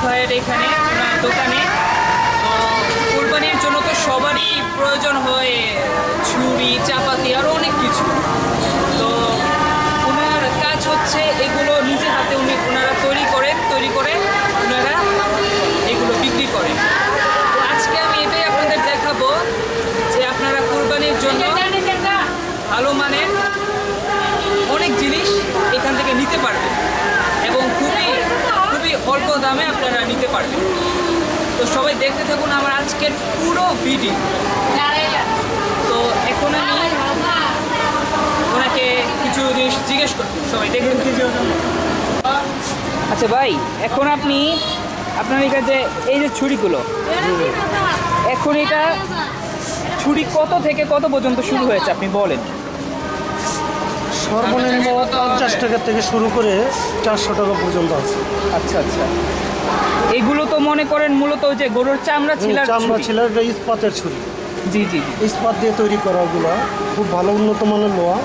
ভাইয়ের এখানে ওনার দোকানে। তো কোরবানির জন্য তো সবারই প্রয়োজন হয় ছুরি, চাপাতি, আরও অনেক কিছু। তো ওনার কাজ হচ্ছে এগুলো নিজে হাতে ওনারা তৈরি করে ওনারা এগুলো বিক্রি করেন। তো আজকে আমি এটাই আপনাদের দেখাবো যে আপনারা কোরবানির জন্য ভালো মানের অনেক জিনিস এখান থেকে নিতে পারবেন এবং খুবই অল্প দামে আপনারা নিতে পারবেন। তো সবাই দেখতে থাকুন আমার আজকের পুরো ভিডিও। তো এখন আমি ওনাকে কিছু জিনিস জিজ্ঞেস করবো, সবাই দেখবেন। আচ্ছা ভাই, এখন আপনার এখানে এই যে ছুরিগুলো, এখন এটা ছুরি কত থেকে কত পর্যন্ত শুরু হয়েছে আপনি বলেন। সর্বনিম্ন 50 টাকা থেকে শুরু করে 400 টাকা পর্যন্ত আছে। আচ্ছা আচ্ছা, এগুলো তো মনে করেন মূলত যে গরুর চামড়া ছিল, এটা ইস্পাতের ছুরি। জি জি, ইস্পাত দিয়ে তৈরি করা, ওগুলো খুব ভালো উন্নত মানের লোহা।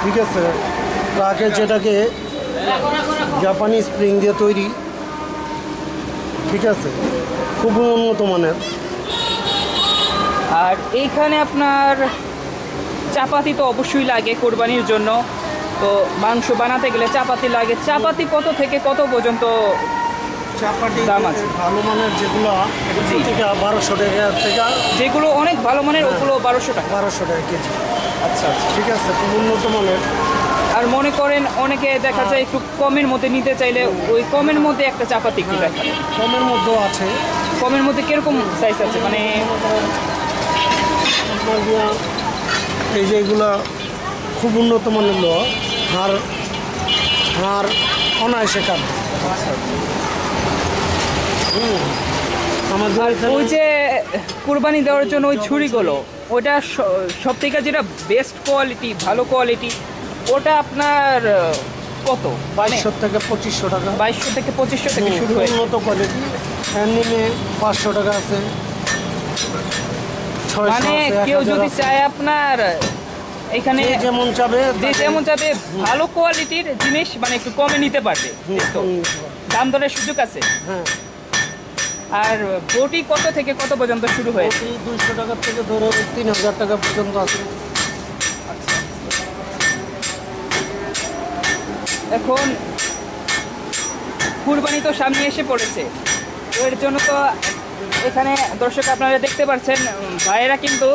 ঠিক আছে, ট্রাকে যেটাকে জাপানি স্প্রিং দিয়ে তৈরি। ঠিক আছে, খুব উন্নত মানের। আর এইখানে আপনার চাপাতি তো অবশ্যই লাগে কোরবানির জন্য। তো মাংস বানাতে গেলে চাপাতি লাগে। চাপাতি কত থেকে কত পর্যন্ত চাপাতি দাম আছে? ভালো মানের যেগুলো থেকে 1200 টাকা থেকে, যেগুলো অনেক ভালো মানের ওগুলো 1200 টাকা। 1200 টাকা কেজি। আচ্ছা আচ্ছা, ঠিক আছে, খুব উন্নত মানের। আর মনে করেন অনেকে দেখা যায় একটু কমের মধ্যে নিতে চাইলে ওই কমের মধ্যে একটা চাপাতি একটু দেখা। কমের মধ্যেও আছে। কমের মধ্যে কিরকম সাইজ আছে? মানে এই যে এগুলা খুব উন্নত মানের লোহা, হাড় অনায়াসে কাটবে। আমাদের ওই যে কুরবানি দেওয়ার জন্য ওই ছুরিগুলো, ওটা সব থেকে যেটা বেস্ট কোয়ালিটি, ভালো কোয়ালিটি, ওটা আপনার কত? 2200 থেকে 2500 টাকা। 2200 থেকে 2500 থেকে শুরু হয়। উন্নত কোয়ালিটি হ্যান্ডিমে 500 টাকা আছে। মানে কেউ যদি চায় আপনার এখানে যেমন চাবে, ভালো কোয়ালিটির জিনিস মানে একটু কমে নিতে পারবে, দাম দরের সুযোগ আছে। হ্যাঁ। আর বটি কত থেকে কত পর্যন্ত শুরু হয়েছে? 200 টাকা থেকে ধরে 3000 টাকা পর্যন্ত আছে। এখন কুরবানি তো সামনে এসে পড়েছে, তো এর জন্য তো এখানে দর্শক আপনারা দেখতে পাচ্ছেন ভাইয়েরা কিন্তু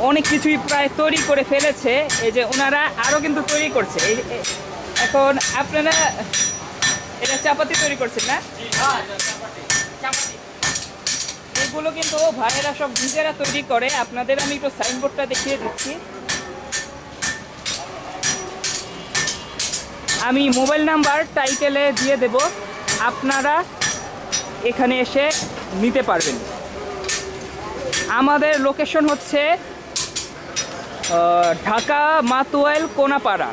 অনেক কিছুই প্রায় তৈরি করে ফেলেছে। এই যে ওনারা আরও কিন্তু তৈরি করছে। এখন আপনারা এটা চাপাতি তৈরি করছেন না? এগুলো কিন্তু ভাইয়েরা সব নিজেরা তৈরি করে। আপনাদের আমি একটু সাইনবোর্ডটা দেখিয়ে দিচ্ছি। আমি মোবাইল নাম্বার টাইটেলে দিয়ে দেব, আপনারা এখানে এসে নিতে পারবেন। আমাদের লোকেশন হচ্ছে ঢাকা মাতুয়াইল কোনাপাড়া।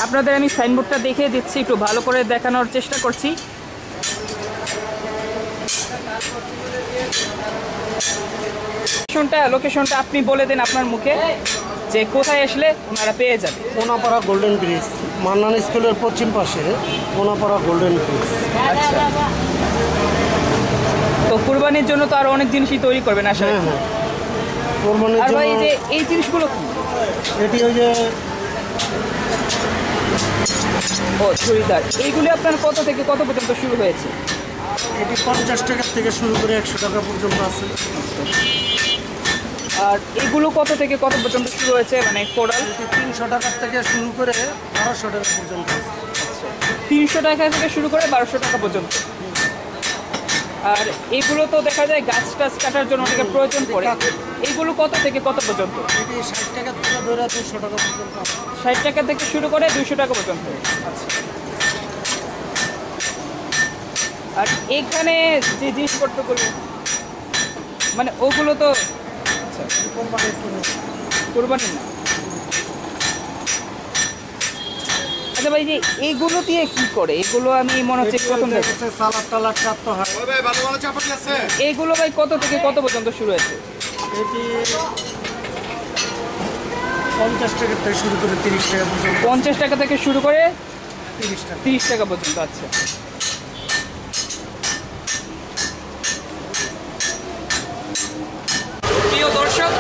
আপনাদের আমি সাইনবোর্ডটা দেখিয়ে দিচ্ছি, একটু ভালো করে দেখানোর চেষ্টা করছি। লোকেশনটা আপনি বলে দেন আপনার মুখে, যে কোথায় আসলে ওনারা পেয়ে যাবে। কোনাপাড়া গোল্ডেন ব্রিজ, মান্নান স্কুলের পশ্চিম পাশে কোনাপাড়া গোল্ডেন ব্রিজ। আচ্ছা, তো কুরবানির জন্য তো আরো অনেক জিনিসই তৈরি করবেন আসলে। হ্যাঁ, কোরবানির আর ভাই জন্য যে এই জিনিসগুলো কি? এটি ওই যে চুড়িদার, এইগুলি আপনার কত থেকে কত পর্যন্ত শুরু হয়েছে? এটি 50 টাকা থেকে শুরু করে 100 টাকা পর্যন্ত আছে। আর এগুলো কত থেকে কত পর্যন্ত শুরু হয়েছে? মানে কোরাল 300 টাকা থেকে শুরু করে 1200 টাকা পর্যন্ত আছে। 300 টাকা থেকে শুরু করে 1200 টাকা পর্যন্ত। আর এগুলো তো দেখা যায় গাছ টাছ কাটার জন্য অনেকের প্রয়োজন পড়ে, এইগুলো কত থেকে কত পর্যন্ত? এটি 60 টাকা থেকে ধরে 200 টাকা পর্যন্ত আছে। 60 টাকা থেকে শুরু করে 200 টাকা পর্যন্ত। আচ্ছা, আর এখানে যে জিনিসপত্রগুলো মানে ওগুলো তো কোরবানি না। আচ্ছা ভাই, যে এইগুলো দিয়ে কি করে? এগুলো আমি মনে হচ্ছে প্রথম দেখেছি। সালাদ টালাদ কাটতে হয়। এইগুলো ভাই কত থেকে কত পর্যন্ত শুরু হয়েছে? এটি 50 টাকা থেকে শুরু করে 30 টাকা পর্যন্ত। 50 টাকা থেকে শুরু করে 30 টাকা। 30 টাকা পর্যন্ত। আচ্ছা, প্রিয় দর্শক,